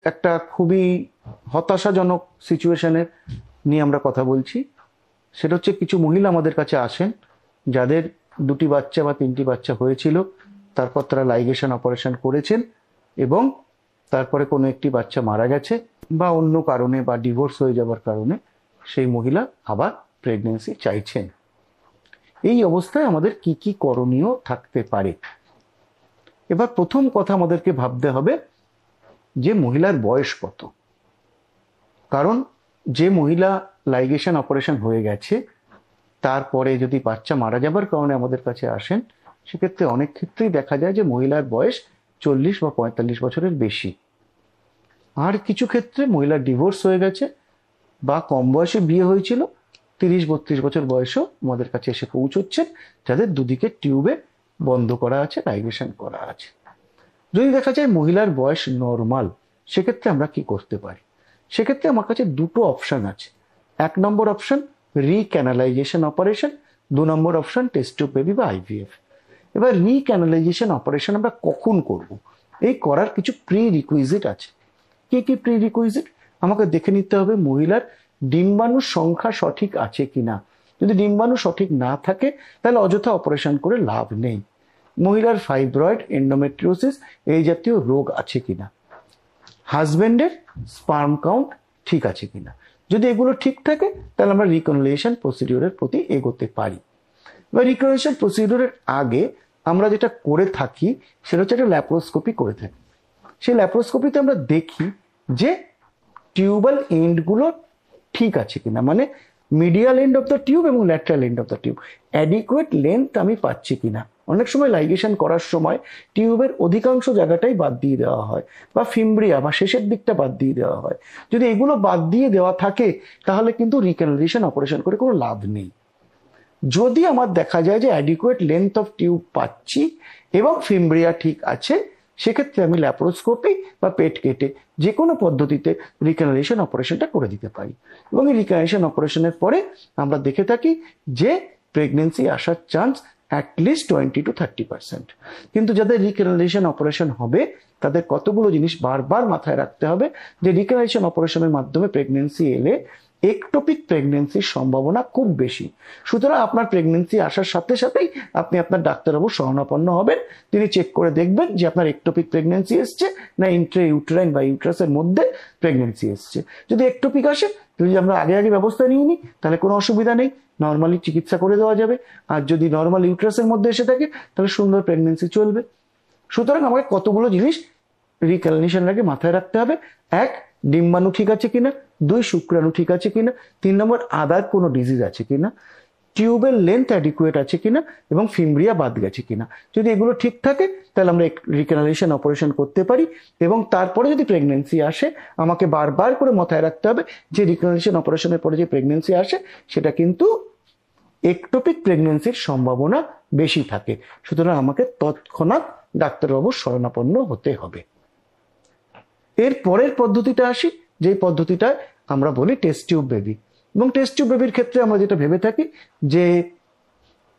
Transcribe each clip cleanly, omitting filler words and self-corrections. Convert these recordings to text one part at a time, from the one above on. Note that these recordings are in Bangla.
একটা খুবই হতাশাজনক সিচুয়েশনের নিয়ে আমরা কথা বলছি। সেটা হচ্ছে কিছু মহিলা আমাদের কাছে আসেন যাদের দুটি বাচ্চা বা তিনটি বাচ্চা হয়েছিল, তারপর তারা লাইগেশন অপারেশন করেছেন এবং তারপরে কোনো একটি বাচ্চা মারা গেছে বা অন্য কারণে বা ডিভোর্স হয়ে যাওয়ার কারণে সেই মহিলা আবার প্রেগনেন্সি চাইছেন। এই অবস্থায় আমাদের কি কি করণীয় থাকতে পারে? এবার প্রথম কথা আমাদেরকে ভাবতে হবে যে মহিলার বয়স কত। কারণ যে মহিলা লাইগেশন অপারেশন হয়ে গেছে তারপরে যদি বাচ্চা মারা যাবার কারণে আমাদের কাছে আসেন, সেক্ষেত্রে অনেক ক্ষেত্রেই দেখা যায় যে মহিলার বয়স 40 বা 45 বছরের বেশি। আর কিছু ক্ষেত্রে মহিলার ডিভোর্স হয়ে গেছে বা কম বয়সে বিয়ে হয়েছিল, 30-32 বছর বয়সেও আমাদের কাছে এসে পৌঁছচ্ছেন, যাদের দুদিকে টিউবে বন্ধ করা আছে, লাইগেশন করা আছে। যদি দেখা যায় মহিলার বয়স নর্মাল, সেক্ষেত্রে আমরা কি করতে পারি? সেক্ষেত্রে আমার কাছে দুটো অপশন আছে। 1 নম্বর অপশন রিক্যানালাইজেশন অপারেশন, 2 নম্বর অপশন টেস্ট টিউব বেবি বা আইভিএফ। এবার রিক্যানালাইজেশন অপারেশন আমরা কখন করব? এই করার কিছু প্রি রিকুইজিট আছে। কি কি প্রি রিকুইজিট? আমাকে দেখে নিতে হবে মহিলার ডিম্বাণুর সংখ্যা সঠিক আছে কিনা। যদি ডিম্বাণু সঠিক না থাকে তাহলে অযথা অপারেশন করে লাভ নেই। মহিলার ফাইব্রয়েড, এন্ডোমেট্রিওসিস এই জাতীয় রোগ আছে কিনা, হাজবেন্ডের স্পার্ম কাউন্ট ঠিক আছে কিনা। যদি এগুলো ঠিক থাকে তাহলে আমরা রিকনভলিউশন প্রসিডিওরের প্রতি এগোতে পারি। বা রিকনভলিউশন প্রসিডিওরের আগে আমরা যেটা করে থাকি সেটা হচ্ছে একটা ল্যাপ্রোস্কোপি করে থাকি। সেই ল্যাপ্রোস্কোপিতে আমরা দেখি যে টিউবাল এন্ডগুলো ঠিক আছে কিনা, মানে medial end of the tube এবং lateral end of the tube adequate length আমি পাচ্ছি কিনা। অনেক সময় লাইগেশন করার সময় টিউবের অধিকাংশ জায়গাটাই বাদ দিয়ে দেওয়া হয় বা ফিমব্রিয়া বা শেষের দিকটা বাদ দিয়ে দেওয়া হয়। যদি এগুলো বাদ দিয়ে দেওয়া থাকে তাহলে কিন্তু রিক্যানালাইজেশন অপারেশন করে কোনো লাভ নেই। যদি আমার দেখা যায় যে অ্যাডিকুয়েট লেন্থ অফ টিউব পাচ্ছি এবং ফিমব্রিয়া ঠিক আছে, সেক্ষেত্রে আমি ল্যাপ্রোস্কোপি বা পেট কেটে যে কোনো পদ্ধতিতে রিক্যানালাইজেশন অপারেশনটা করে দিতে পারি। এবং এই রিক্যানালাইজেশন অপারেশনের পরে আমরা দেখে থাকি যে প্রেগনেন্সি আসার চান্স অ্যাটলিস্ট 20-30%। কিন্তু যাদের রিক্যানালাইজেশন অপারেশন হবে তাদের কতগুলো জিনিস বারবার মাথায় রাখতে হবে। যে রিক্যানালাইজেশন অপারেশনের মাধ্যমে প্রেগনেন্সি এলে একটোপিক প্রেগনেন্সির সম্ভাবনা খুব বেশি। সুতরাং আপনার প্রেগনেন্সি আসার সাথে সাথেই আপনি আপনার ডাক্তারবাবুর শরণাপন্ন হবেন। তিনি চেক করে দেখবেন যে আপনার একটোপিক প্রেগনেন্সি এসছে না ইন্ট্রা ইউটেরাইন বা ইউট্রাসের মধ্যে প্রেগনেন্সি এসছে। যদি একটোপিক আসে, যদি আমরা আগে আগে ব্যবস্থা নিয়ে নিই তাহলে কোনো অসুবিধা নেই, নর্মালি চিকিৎসা করে দেওয়া যাবে। আর যদি নর্মাল ইউট্রাসের মধ্যে এসে থাকে তাহলে সুন্দর প্রেগনেন্সি চলবে। সুতরাং আমাকে কতগুলো জিনিস রিক্যানালাইজেশনের আগে মাথায় রাখতে হবে। 1, ডিম্বাণু ঠিক আছে কিনা, 2, শুক্রাণু ঠিক আছে কিনা, 3 নম্বর আদার কোনো ডিজিজ আছে কিনা, টিউবের লেন্থ অ্যাডিকুয়েট আছে কিনা এবং ফিমব্রিয়া বাদ গেছে কিনা। যদি এগুলো ঠিক থাকে তাহলে আমরা রিক্যানালাইজেশন অপারেশন করতে পারি। এবং তারপরে যদি প্রেগনেন্সি আসে আমাকে বারবার করে মাথায় রাখতে হবে যে রিক্যানালাইজেশন অপারেশনের পরে যে প্রেগনেন্সি আসে সেটা কিন্তু একটোপিক প্রেগনেন্সির সম্ভাবনা বেশি থাকে। সুতরাং আমাকে তৎক্ষণাৎ ডাক্তারবাবুর শরণাপন্ন হতে হবে। এর পরের পদ্ধতিটা আসি, যে পদ্ধতিটা আমরা বলি টেস্ট টিউব বেবি। এবং টেস্ট টিউব বেবির ক্ষেত্রে আমরা যেটা ভেবে থাকি যে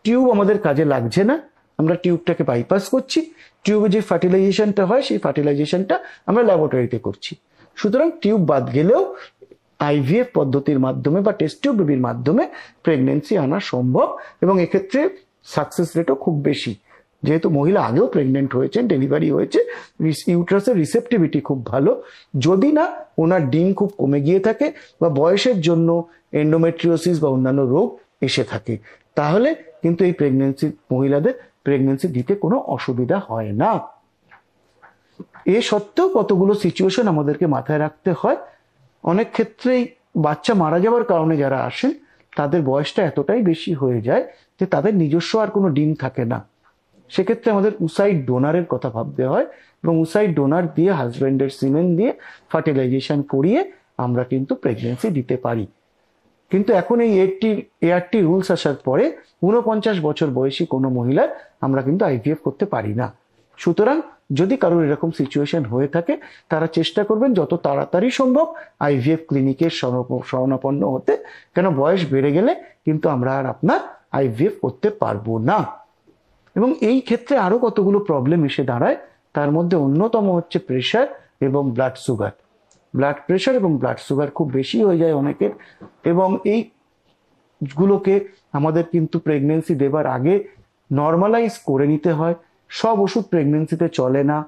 টিউব আমাদের কাজে লাগছে না, আমরা টিউবটাকে বাইপাস করছি। টিউবে যে ফার্টিলাইজেশনটা হয় সেই ফার্টিলাইজেশনটা আমরা ল্যাবরেটরিতে করছি। সুতরাং টিউব বাদ গেলেও আইভিএফ পদ্ধতির মাধ্যমে বা টেস্ট টিউব বেবির মাধ্যমে প্রেগনেন্সি আনা সম্ভব। এবং এক্ষেত্রে সাকসেস রেটও খুব বেশি, যেহেতু মহিলা আগেও প্রেগনেন্ট হয়েছেন, ডেলিভারি হয়েছে, ইউট্রাসের রিসেপটিভিটি খুব ভালো। যদি না ওনার ডিম খুব কমে গিয়ে থাকে বা বয়সের জন্য এন্ডোমেট্রিওসিস বা অন্যান্য রোগ এসে থাকে, তাহলে কিন্তু এই মহিলাদের প্রেগনেন্সি দিতে কোনো অসুবিধা হয় না। এ সত্ত্বেও কতগুলো সিচুয়েশন আমাদেরকে মাথায় রাখতে হয়। অনেক ক্ষেত্রেই বাচ্চা মারা যাওয়ার কারণে যারা আসেন তাদের বয়সটা এতটাই বেশি হয়ে যায় যে তাদের নিজস্ব আর কোনো ডিম থাকে না। সেক্ষেত্রে আমাদের উসাইড ডোনারের কথা ভাবতে হয় এবং উসাইড ডোনার দিয়ে হাজব্যান্ডের সিমেন দিয়ে ফার্টিলাইজেশন করিয়ে আমরা কিন্তু প্রেগনেন্সি দিতে পারি। কিন্তু এখন এই ART রুলস আসার পরে 49 বছর বয়সী কোনো মহিলার আমরা কিন্তু আইভিএফ করতে পারি না। সুতরাং যদি কারোর এরকম সিচুয়েশন হয়ে থাকে তারা চেষ্টা করবেন যত তাড়াতাড়ি সম্ভব আইভিএফ ক্লিনিকের শরণাপন্ন হতে, কেন বয়স বেড়ে গেলে কিন্তু আমরা আর আপনার আইভিএফ করতে পারবো না। এবং এই ক্ষেত্রে আরো কতগুলো প্রবলেম এসে দাঁড়ায়, তার মধ্যে অন্যতম হচ্ছে প্রেশার এবং ব্লাড সুগার। ব্লাড প্রেশার এবং ব্লাড সুগার খুব বেশি হয়ে যায় অনেকের, এবং এইগুলোকে আমাদের কিন্তু প্রেগনেন্সি দেবার আগে নর্মালাইজ করে নিতে হয়। সব ওষুধ প্রেগনেন্সিতে চলে না,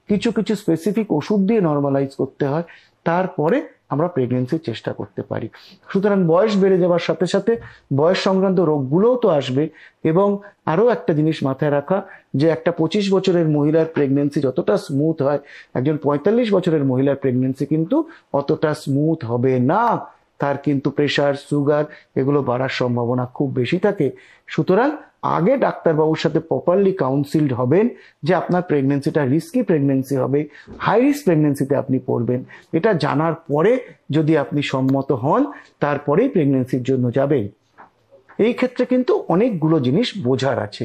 কিছু কিছু স্পেসিফিক ওষুধ দিয়ে নর্মালাইজ করতে হয়, তারপরে আমরা প্রেগনেন্সির চেষ্টা করতে পারি। সুতরাং বয়স বেড়ে যাওয়ার সাথে সাথে বয়স সংক্রান্ত রোগগুলোও তো আসবে। এবং আরো একটা জিনিস মাথায় রাখা, যে একটা 25 বছরের মহিলার প্রেগনেন্সি যতটা স্মুথ হয়, একজন 45 বছরের মহিলার প্রেগনেন্সি কিন্তু অতটা স্মুথ হবে না। তার কিন্তু প্রেশার, সুগার এগুলো বাড়ার সম্ভাবনা খুব বেশি থাকে। সুতরাং আগে ডাক্তারবাবুর সাথে প্রপারলি কাউন্সিলড হবেন যে আপনার প্রেগনেন্সিটা রিস্কি প্রেগনেন্সি হবে, হাই রিস্ক প্রেগনেন্সিতে আপনি পড়বেন। এটা জানার পরে যদি আপনি সম্মত হন, তারপরেই প্রেগনেন্সির জন্য যাবেন। এই ক্ষেত্রে কিন্তু অনেকগুলো জিনিস বোঝার আছে।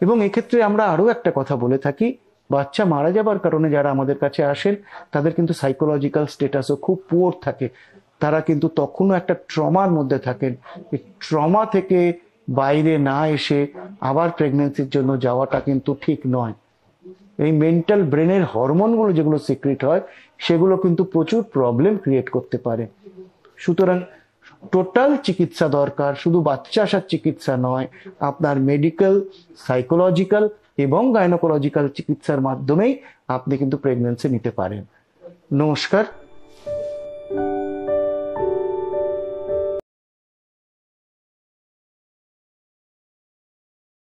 এবং এক্ষেত্রে আমরা আরো একটা কথা বলে থাকি, বাচ্চা মারা যাবার কারণে যারা আমাদের কাছে আসেন তাদের কিন্তু সাইকোলজিক্যাল স্টেটাসও খুব পুয়ার থাকে। তারা কিন্তু তখনও একটা ট্রমার মধ্যে থাকেন। এই ট্রমা থেকে বাইরে না এসে আবার প্রেগনেন্সির জন্য যাওয়াটা কিন্তু ঠিক নয়। এই মেন্টাল ব্রেনের হরমোনগুলো যেগুলো সিক্রেট হয়, সেগুলো কিন্তু প্রচুর প্রবলেম ক্রিয়েট করতে পারে। সুতরাং টোটাল চিকিৎসা দরকার, শুধু বাচ্চা আসার চিকিৎসা নয়, আপনার মেডিকেল, সাইকোলজিক্যাল এবং গাইনোকোলজিক্যাল চিকিৎসার মাধ্যমেই আপনি কিন্তু প্রেগনেন্সি নিতে পারেন। নমস্কার।